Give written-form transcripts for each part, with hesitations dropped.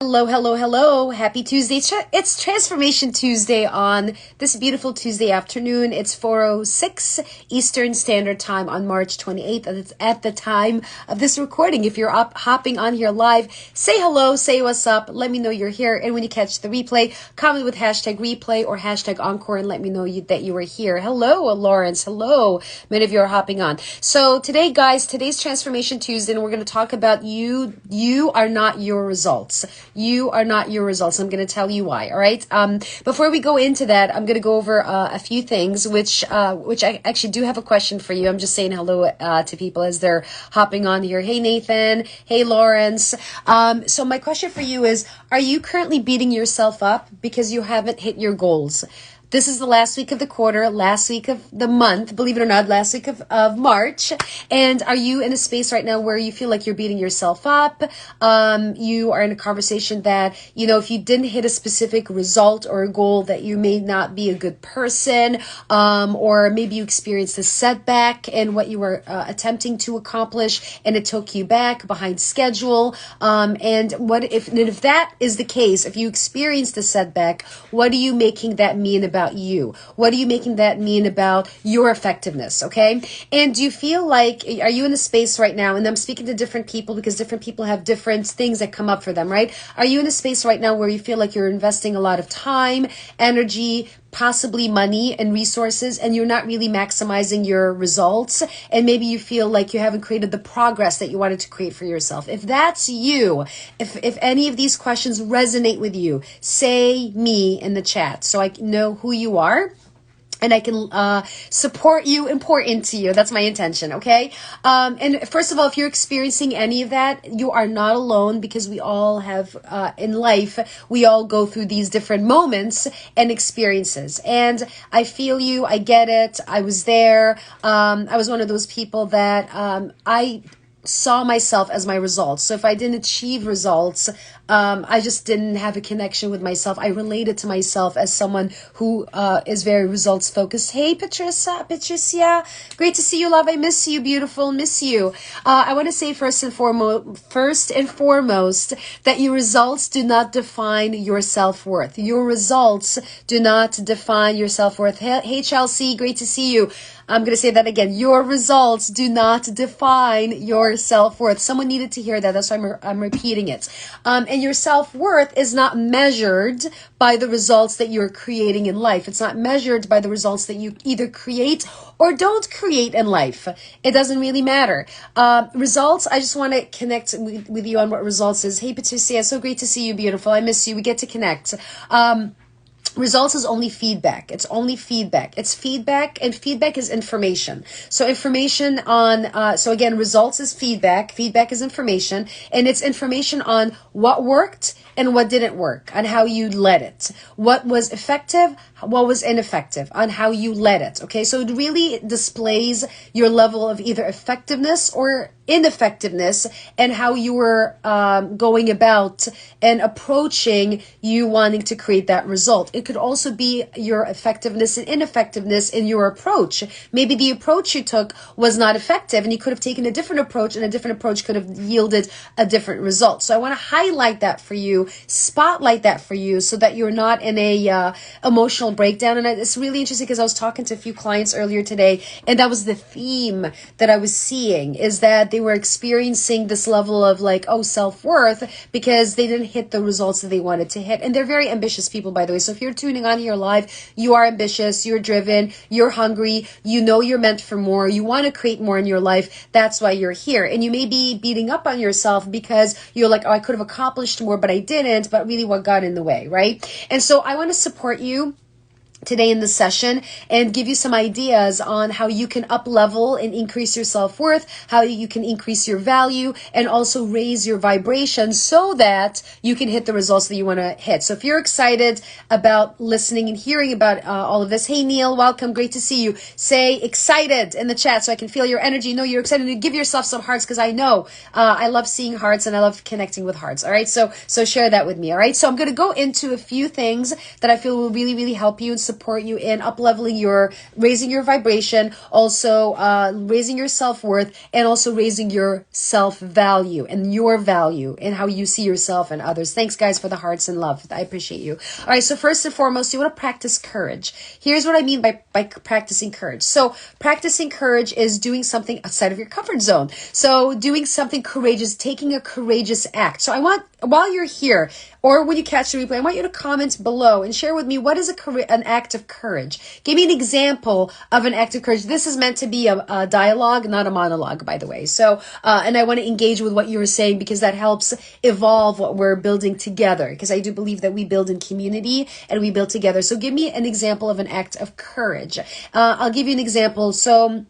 Hello, hello, hello. Happy Tuesday. It's Transformation Tuesday on this beautiful Tuesday afternoon. It's 4:06 Eastern Standard Time on March 28th. And it's at the time of this recording. If you're hopping on here live, say hello, say what's up, let me know you're here. And when you catch the replay, comment with hashtag replay or hashtag encore and let me know that you were here. Hello, Lawrence. Hello. Many of you are hopping on. So today, guys, today's Transformation Tuesday, and we're going to talk about you. You are not your results. You are not your results. I'm going to tell you why. All right. Before we go into that, I'm going to go over a few things, which I actually do have a question for you. I'm just saying hello to people as they're hopping on here. Hey, Nathan. Hey, Lawrence. So my question for you is, are you currently beating yourself up because you haven't hit your goals? This is the last week of the quarter, last week of the month, believe it or not, last week of March. And are you in a space right now where you feel like you're beating yourself up? You are in a conversation that, if you didn't hit a specific result or a goal, that you may not be a good person, or maybe you experienced a setback in what you were attempting to accomplish and it took you back behind schedule. And if that is the case, if you experienced a setback, what are you making that mean about you? What are you making that mean about your effectiveness? Okay. And do you feel like, are you in a space right now? And I'm speaking to different people because different people have different things that come up for them, right? Are you in a space right now where you feel like you're investing a lot of time, energy, possibly money and resources, and you're not really maximizing your results, and maybe you feel like you haven't created the progress that you wanted to create for yourself? If that's you, if any of these questions resonate with you, say me in the chat so I know who you are and I can support you and pour into you. That's my intention, okay? And first of all, if you're experiencing any of that, you are not alone, because we all have, in life, we all go through these different moments and experiences. And I feel you, I get it, I was there. I was one of those people that I saw myself as my results. So if I didn't achieve results, I just didn't have a connection with myself. I related to myself as someone who is very results focused. Hey, Patricia, great to see you, love. I miss you, beautiful, miss you. I want to say first and foremost that your results do not define your self-worth. Your results do not define your self-worth. Hey, Chelsea, great to see you. I'm going to say that again. Your results do not define your self-worth. Someone needed to hear that. That's why I'm repeating it. And your self-worth is not measured by the results that you're creating in life. It's not measured by the results that you either create or don't create in life. It doesn't really matter. Results, I just want to connect with you on what results is. Hey, Patricia, so great to see you, beautiful. I miss you. We get to connect. Results is only feedback. It's only feedback. It's feedback, and feedback is information. So information on, so again, results is feedback. Feedback is information, and it's information on what worked and what didn't work, on how you led it. What was effective, what was ineffective, on how you led it. Okay, so it really displays your level of either effectiveness or ineffectiveness and how you were going about and approaching you wanting to create that result. It could also be your effectiveness and ineffectiveness in your approach. Maybe the approach you took was not effective and you could have taken a different approach, and a different approach could have yielded a different result. So I want to highlight that for you, spotlight that for you, so that you're not in a emotional breakdown. And it's really interesting because I was talking to a few clients earlier today, and that was the theme that I was seeing, is that they were experiencing this level of self-worth because they didn't hit the results that they wanted to hit. And they're very ambitious people, by the way. So if you're tuning on here live, you are ambitious, you're driven, you're hungry, you know you're meant for more, you want to create more in your life. That's why you're here. And you may be beating up on yourself because you're like, oh, I could have accomplished more, but I didn't. But really, what got in the way, right? And so I want to support you today in the session and give you some ideas on how you can up level and increase your self-worth, how you can increase your value and also raise your vibration so that you can hit the results that you want to hit. So if you're excited about listening and hearing about all of this, hey Neil, welcome, great to see you. Say excited in the chat so I can feel your energy. Know you're excited, to give yourself some hearts, because I know I love seeing hearts and I love connecting with hearts. All right, so share that with me. All right, so I'm going to go into a few things that I feel will really, really help you and support you in raising your vibration, also raising your self-worth, and also raising your self-value and your value and how you see yourself and others. Thanks, guys, for the hearts and love. I appreciate you. All right, so first and foremost, you want to practice courage. Here's what I mean by practicing courage. So practicing courage is doing something outside of your comfort zone. So doing something courageous, taking a courageous act. So I want, while you're here or when you catch the replay, I want you to comment below and share with me, what is an act of courage? Give me an example of an act of courage. This is meant to be a dialogue, not a monologue, by the way. So, and I want to engage with what you were saying because that helps evolve what we're building together, because I do believe that we build in community and we build together. So give me an example of an act of courage. I'll give you an example. So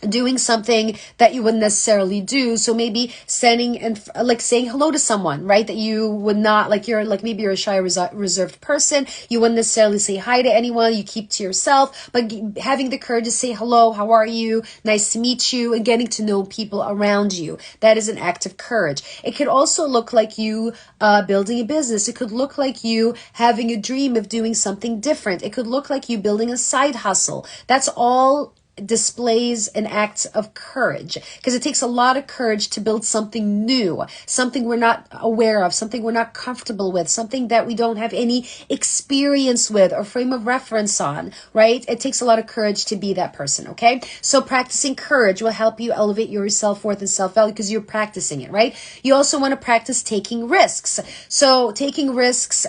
doing something that you wouldn't necessarily do. So maybe sending and like saying hello to someone, right? That you would not, like maybe you're a shy, reserved person. You wouldn't necessarily say hi to anyone. You keep to yourself, but having the courage to say hello, how are you? Nice to meet you, and getting to know people around you. That is an act of courage. It could also look like you building a business. It could look like you having a dream of doing something different. It could look like you building a side hustle. That's all displays an act of courage, because it takes a lot of courage to build something new, something we're not aware of, something we're not comfortable with, something that we don't have any experience with or frame of reference on, right? It takes a lot of courage to be that person, okay? So practicing courage will help you elevate your self-worth and self-value because you're practicing it, right? You also want to practice taking risks. So taking risks,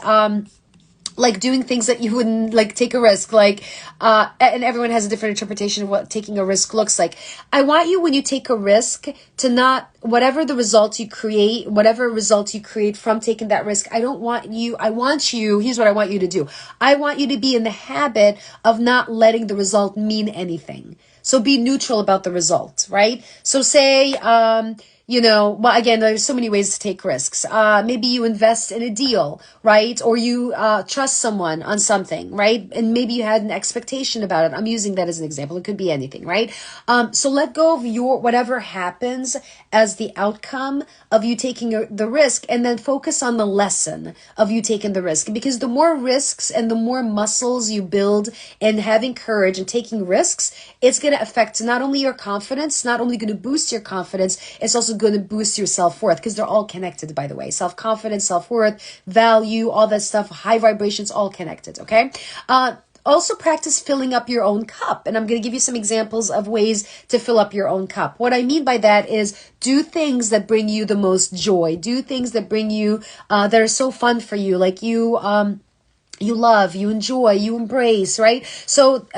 like doing things that you wouldn't, like take a risk, like, and everyone has a different interpretation of what taking a risk looks like. I want you, when you take a risk, to not, whatever results you create from taking that risk, I want you, here's what I want you to do. I want you to be in the habit of not letting the result mean anything. So be neutral about the result, right? So say, well, again, there's so many ways to take risks. Maybe you invest in a deal, right? Or you trust someone on something, right? And maybe you had an expectation about it. I'm using that as an example. It could be anything, right? So let go of whatever happens as the outcome of you taking the risk, and then focus on the lesson of you taking the risk. Because the more risks and the more muscles you build in having courage and taking risks, it's going to affect not only your confidence, not only going to boost your confidence, it's also going to boost your self-worth, because they're all connected, by the way. Self-confidence, self-worth, value, all that stuff, high vibrations, all connected, okay? Also practice filling up your own cup. And I'm going to give you some examples of ways to fill up your own cup. What I mean by that is do things that bring you the most joy. Do things that bring you, that are so fun for you, like you love, you enjoy, you embrace, right? So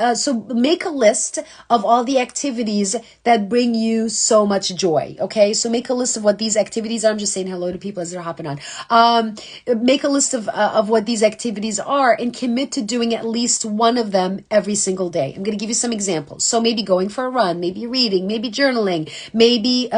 make a list of all the activities that bring you so much joy, okay? So make a list of what these activities are. I'm just saying hello to people as they're hopping on. Make a list of what these activities are and commit to doing at least one of them every single day. I'm going to give you some examples. So maybe going for a run, maybe reading, maybe journaling, maybe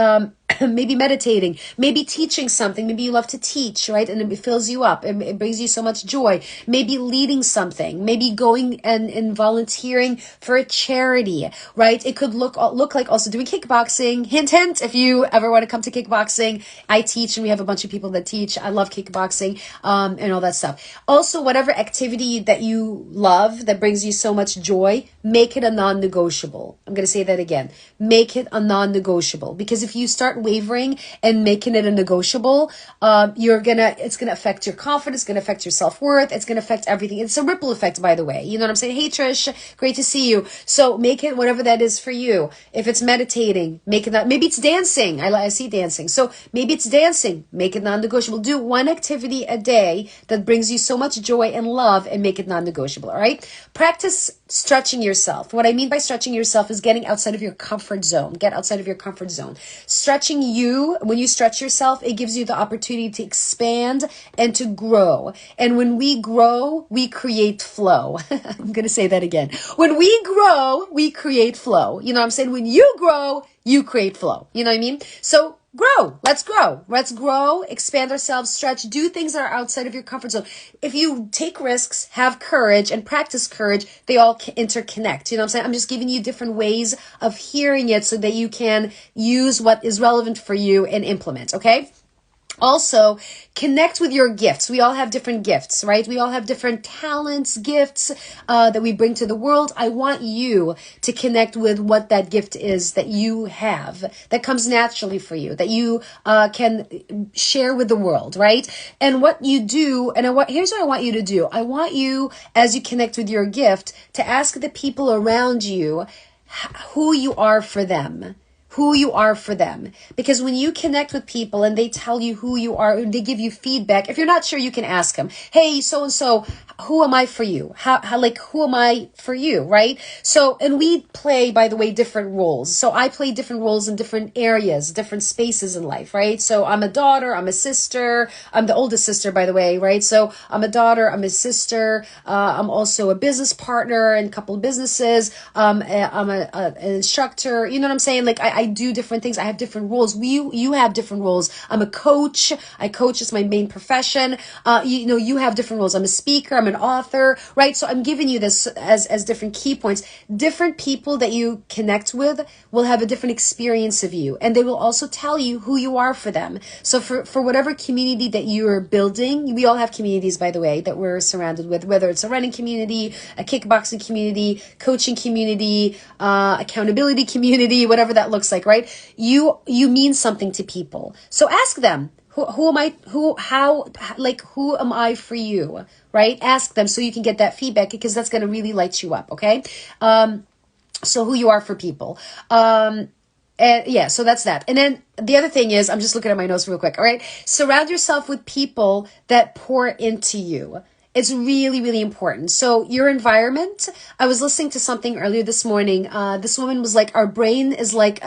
maybe meditating, maybe teaching something. Maybe you love to teach, right? And it fills you up. It brings you so much joy. Maybe leading something, maybe going and volunteering for a charity, right? It could look like also doing kickboxing. Hint, hint, if you ever want to come to kickboxing, I teach and we have a bunch of people that teach. I love kickboxing, and all that stuff. Also, whatever activity that you love that brings you so much joy, make it a non-negotiable. I'm going to say that again. Make it a non-negotiable, because if you start wavering and making it a negotiable, it's gonna affect your confidence, it's gonna affect your self-worth, it's gonna affect everything. It's a ripple effect, by the way. You know what I'm saying? Hey Trish, great to see you. So make it whatever that is for you. If it's meditating, make it that. Maybe it's dancing. I see dancing. So maybe it's dancing. Make it non-negotiable. Do one activity a day that brings you so much joy and love, and make it non-negotiable. All right. Practice stretching yourself. What I mean by stretching yourself is getting outside of your comfort zone. Get outside of your comfort zone. Stretching when you stretch yourself, it gives you the opportunity to expand and to grow. And when we grow, we create flow. I'm going to say that again. When we grow, we create flow. You know what I'm saying? When you grow, you create flow. You know what I mean? So grow. Let's grow. Let's grow, expand ourselves, stretch, do things that are outside of your comfort zone. If you take risks, have courage, and practice courage, they all interconnect. You know what I'm saying? I'm just giving you different ways of hearing it so that you can use what is relevant for you and implement, okay? Also, connect with your gifts. We all have different gifts, right? We all have different talents, gifts that we bring to the world. I want you to connect with what that gift is that you have, that comes naturally for you, that you can share with the world, right? And what you do, here's what I want you to do. I want you, as you connect with your gift, to ask the people around you who you are for them. Who you are for them. Because when you connect with people and they tell you who you are, they give you feedback. If you're not sure, you can ask them, hey, so-and-so, who am I for you? Who am I for you, right? So, and we play, by the way, different roles. So I play different roles in different areas, different spaces in life, right? So I'm a daughter, I'm a sister, I'm the oldest sister, by the way, right? So I'm a daughter, I'm a sister, I'm also a business partner in a couple of businesses, I'm an instructor, you know what I'm saying? Like I do different things, I have different roles. You have different roles. I'm a coach, I coach, is my main profession. You have different roles. I'm a speaker, I'm an author, right? So I'm giving you this as different key points. Different people that you connect with will have a different experience of you, and they will also tell you who you are for them. So for whatever community that you're building, we all have communities, by the way, that we're surrounded with, whether it's a running community, a kickboxing community, coaching community, accountability community, whatever that looks like, right? You mean something to people. So ask them, who am I, who am I for you, right? Ask them so you can get that feedback, because that's going to really light you up, okay? So who you are for people. And yeah, so that's that. And then the other thing is, I'm just looking at my notes real quick, all right? Surround yourself with people that pour into you. It's really, really important. So your environment, I was listening to something earlier this morning. This woman was like, our brain is like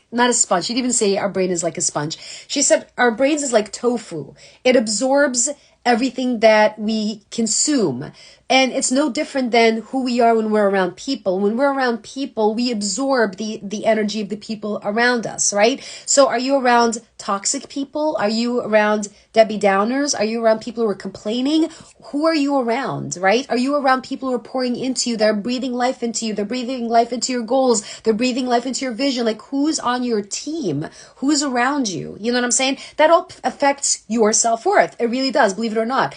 not a sponge. She didn't even say our brain is like a sponge. She said our brains is like tofu. It absorbs everything that we consume. And it's no different than who we are when we're around people. When we're around people, we absorb the energy of the people around us, right? So are you around toxic people? Are you around Debbie Downers? Are you around people who are complaining? Who are you around, right? Are you around people who are pouring into you? They're breathing life into you. They're breathing life into your goals. They're breathing life into your vision. Like, who's on your team? Who's around you? You know what I'm saying? That all affects your self-worth. It really does, believe it or not.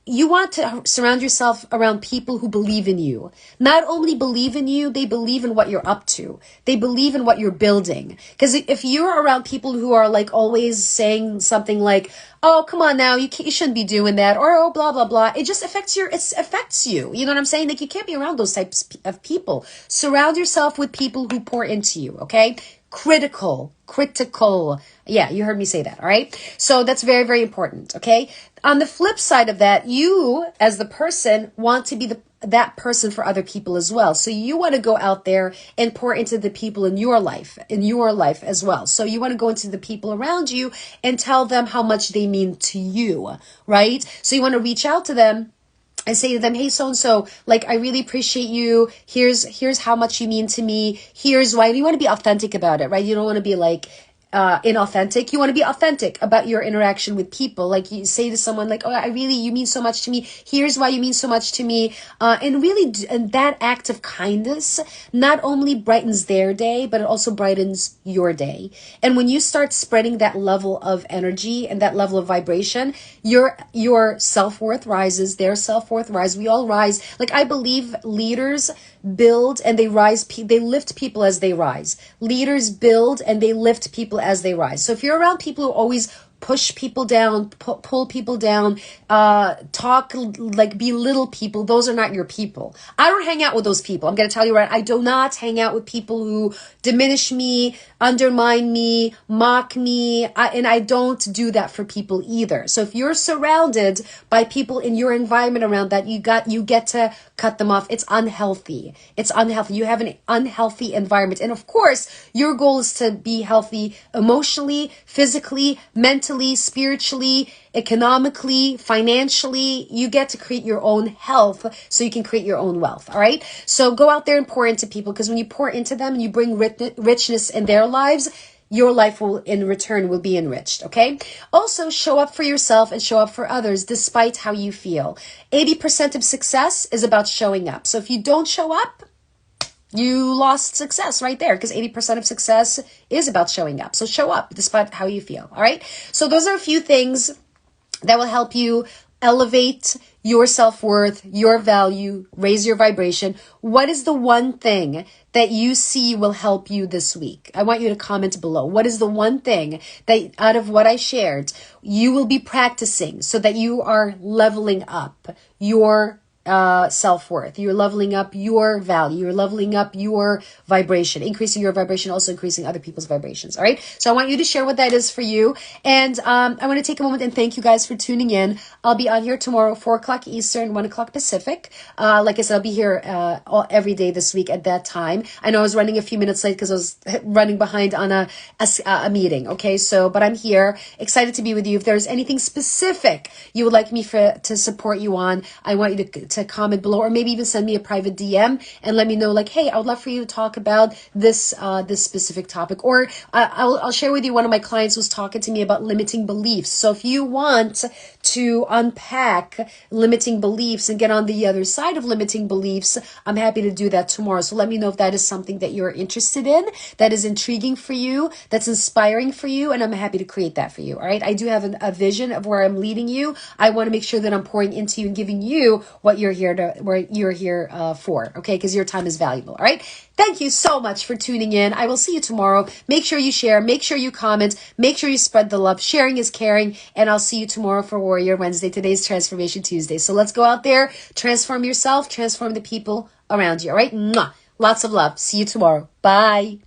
You want to surround yourself around people who believe in you. Not only believe in you, they believe in what you're up to. They believe in what you're building. Because if you're around people who are like always saying something like, oh, come on now, you shouldn't be doing that, or oh, blah, blah, blah, it just affects you. You know what I'm saying? Like, you can't be around those types of people. Surround yourself with people who pour into you, okay? Critical. Yeah, you heard me say that, all right? So that's very, very important, okay? On the flip side of that, you, as the person, want to be that person for other people as well. So you want to go out there and pour into the people in your life as well. So you want to go into the people around you and tell them how much they mean to you, right? So you want to reach out to them and say to them, hey, so-and-so, like, I really appreciate you. Here's how much you mean to me. Here's why. You want to be authentic about it, right? You don't want to be like, inauthentic. You want to be authentic about your interaction with people. Like, you say to someone like, oh, you mean so much to me. Here's why you mean so much to me. And that act of kindness not only brightens their day, but it also brightens your day. And when you start spreading that level of energy and that level of vibration, your self-worth rises, their self-worth rises. We all rise. Like, I believe leaders build and they lift people as they rise. Leaders build and they lift people as they rise. So if you're around people who always push people down, pull people down, talk, like, belittle people, those are not your people. I don't hang out with those people. I'm going to tell you right. I do not hang out with people who diminish me, undermine me, mock me. And I don't do that for people either. So if you're surrounded by people in your environment around that, you get to cut them off. It's unhealthy. You have an unhealthy environment. And of course, your goal is to be healthy emotionally, physically, mentally, spiritually, economically, financially. You get to create your own health so you can create your own wealth. All right. So go out there and pour into people, because when you pour into them and you bring richness in their lives, your life will in return will be enriched. Okay. Also, show up for yourself and show up for others despite how you feel. 80% of success is about showing up. So if you don't show up, you lost success right there, because 80% of success is about showing up. So show up despite how you feel. All right. So those are a few things that will help you elevate your self-worth, your value, raise your vibration. What is the one thing that you see will help you this week? I want you to comment below. What is the one thing that out of what I shared, you will be practicing so that you are leveling up your self-worth. You're leveling up your value. You're leveling up your vibration, increasing your vibration, also increasing other people's vibrations. All right. So I want you to share what that is for you. And I want to take a moment and thank you guys for tuning in. I'll be on here tomorrow, 4 o'clock Eastern, 1 o'clock Pacific. Like I said, I'll be here every day this week at that time. I know I was running a few minutes late because I was running behind on a meeting. Okay. So, but I'm here, excited to be with you. If there's anything specific you would like me to support you on, I want you to comment below, or maybe even send me a private DM and let me know, like, hey, I would love for you to talk about this specific topic. Or I'll share with you, one of my clients was talking to me about limiting beliefs. So if you want to unpack limiting beliefs and get on the other side of limiting beliefs, I'm happy to do that tomorrow. So let me know if that is something that you're interested in, that is intriguing for you, that's inspiring for you, and I'm happy to create that for you. All right. I do have a vision of where I'm leading you. I want to make sure that I'm pouring into you and giving you what you're here for. Okay. Because your time is valuable. All right. Thank you so much for tuning in. I will see you tomorrow. Make sure you share, make sure you comment, make sure you spread the love. Sharing is caring. And I'll see you tomorrow for Warrior Wednesday. Today's Transformation Tuesday. So let's go out there, transform yourself, transform the people around you. All right. Mwah. Lots of love. See you tomorrow. Bye.